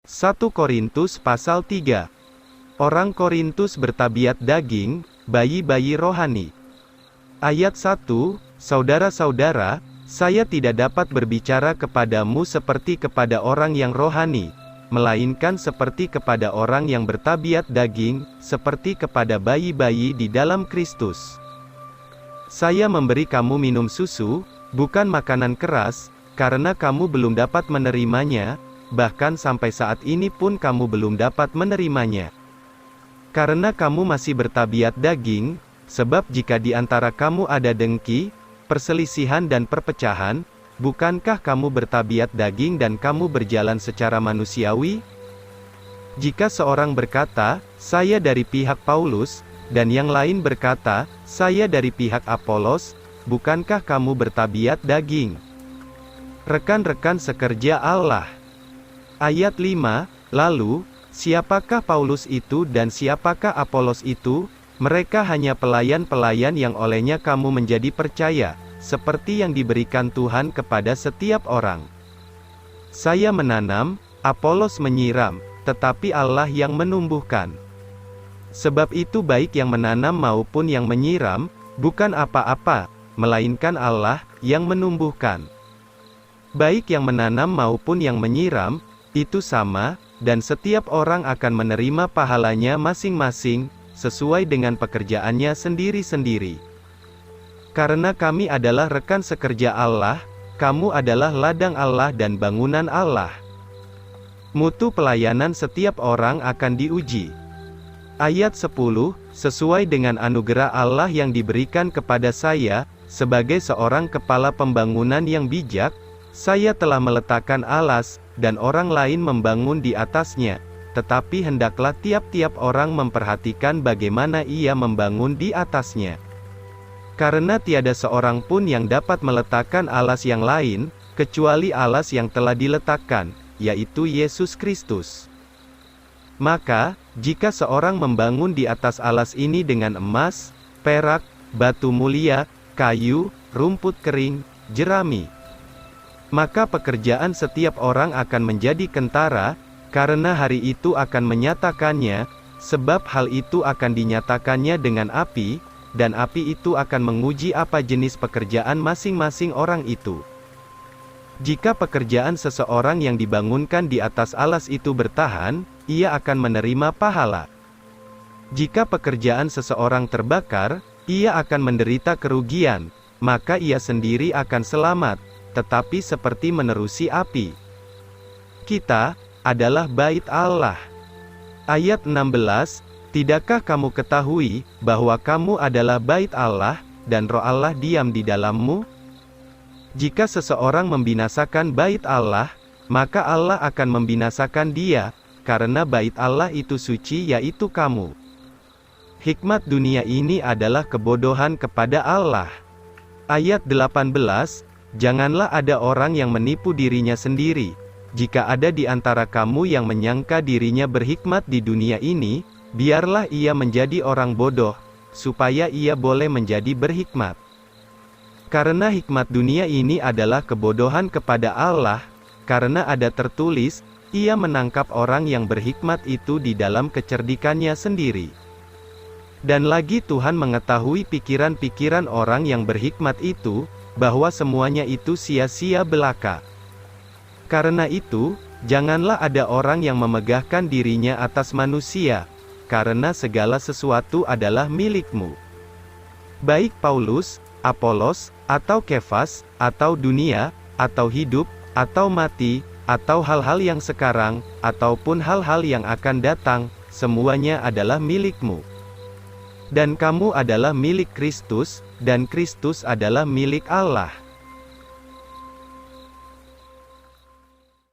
1 Korintus pasal 3. Orang Korintus bertabiat daging, bayi-bayi rohani. Ayat 1, Saudara-saudara, saya tidak dapat berbicara kepadamu seperti kepada orang yang rohani, melainkan seperti kepada orang yang bertabiat daging, seperti kepada bayi-bayi di dalam Kristus. Saya memberi kamu minum susu, bukan makanan keras, karena kamu belum dapat menerimanya, bahkan sampai saat ini pun kamu belum dapat menerimanya. Karena kamu masih bertabiat daging, sebab jika di antara kamu ada dengki, perselisihan dan perpecahan, bukankah kamu bertabiat daging dan kamu berjalan secara manusiawi? Jika seorang berkata, saya dari pihak Paulus, dan yang lain berkata, saya dari pihak Apolos, bukankah kamu bertabiat daging? Rekan-rekan sekerja Allah. Ayat 5, lalu, siapakah Paulus itu dan siapakah Apolos itu? Mereka hanya pelayan-pelayan yang olehnya kamu menjadi percaya, seperti yang diberikan Tuhan kepada setiap orang. Saya menanam, Apolos menyiram, tetapi Allah yang menumbuhkan. Sebab itu baik yang menanam maupun yang menyiram, bukan apa-apa, melainkan Allah yang menumbuhkan. Baik yang menanam maupun yang menyiram, itu sama, dan setiap orang akan menerima pahalanya masing-masing, sesuai dengan pekerjaannya sendiri-sendiri. Karena kami adalah rekan sekerja Allah, kamu adalah ladang Allah dan bangunan Allah. Mutu pelayanan setiap orang akan diuji. Ayat 10, sesuai dengan anugerah Allah yang diberikan kepada saya, sebagai seorang kepala pembangunan yang bijak, saya telah meletakkan alas, dan orang lain membangun di atasnya, tetapi hendaklah tiap-tiap orang memperhatikan bagaimana ia membangun di atasnya. Karena tiada seorang pun yang dapat meletakkan alas yang lain, kecuali alas yang telah diletakkan, yaitu Yesus Kristus. Maka, jika seorang membangun di atas alas ini dengan emas, perak, batu mulia, kayu, rumput kering, jerami, maka pekerjaan setiap orang akan menjadi kentara, karena hari itu akan menyatakannya, sebab hal itu akan dinyatakannya dengan api, dan api itu akan menguji apa jenis pekerjaan masing-masing orang itu. Jika pekerjaan seseorang yang dibangunkan di atas alas itu bertahan, ia akan menerima pahala. Jika pekerjaan seseorang terbakar, ia akan menderita kerugian, maka ia sendiri akan selamat, tetapi seperti menerusi api. Kita adalah bait Allah. Ayat 16, tidakkah kamu ketahui bahwa kamu adalah bait Allah, dan Roh Allah diam di dalammu? Jika seseorang membinasakan bait Allah, maka Allah akan membinasakan dia, karena bait Allah itu suci, yaitu kamu. Hikmat dunia ini adalah kebodohan kepada Allah. Ayat 18, janganlah ada orang yang menipu dirinya sendiri. Jika ada di antara kamu yang menyangka dirinya berhikmat di dunia ini, biarlah ia menjadi orang bodoh, supaya ia boleh menjadi berhikmat. Karena hikmat dunia ini adalah kebodohan kepada Allah, karena ada tertulis, ia menangkap orang yang berhikmat itu di dalam kecerdikannya sendiri. Dan lagi Tuhan mengetahui pikiran-pikiran orang yang berhikmat itu, bahwa semuanya itu sia-sia belaka. Karena itu, janganlah ada orang yang memegahkan dirinya atas manusia, karena segala sesuatu adalah milikmu. Baik Paulus, Apolos, atau Kefas, atau dunia, atau hidup, atau mati, atau hal-hal yang sekarang, ataupun hal-hal yang akan datang, semuanya adalah milikmu. Dan kamu adalah milik Kristus, dan Kristus adalah milik Allah.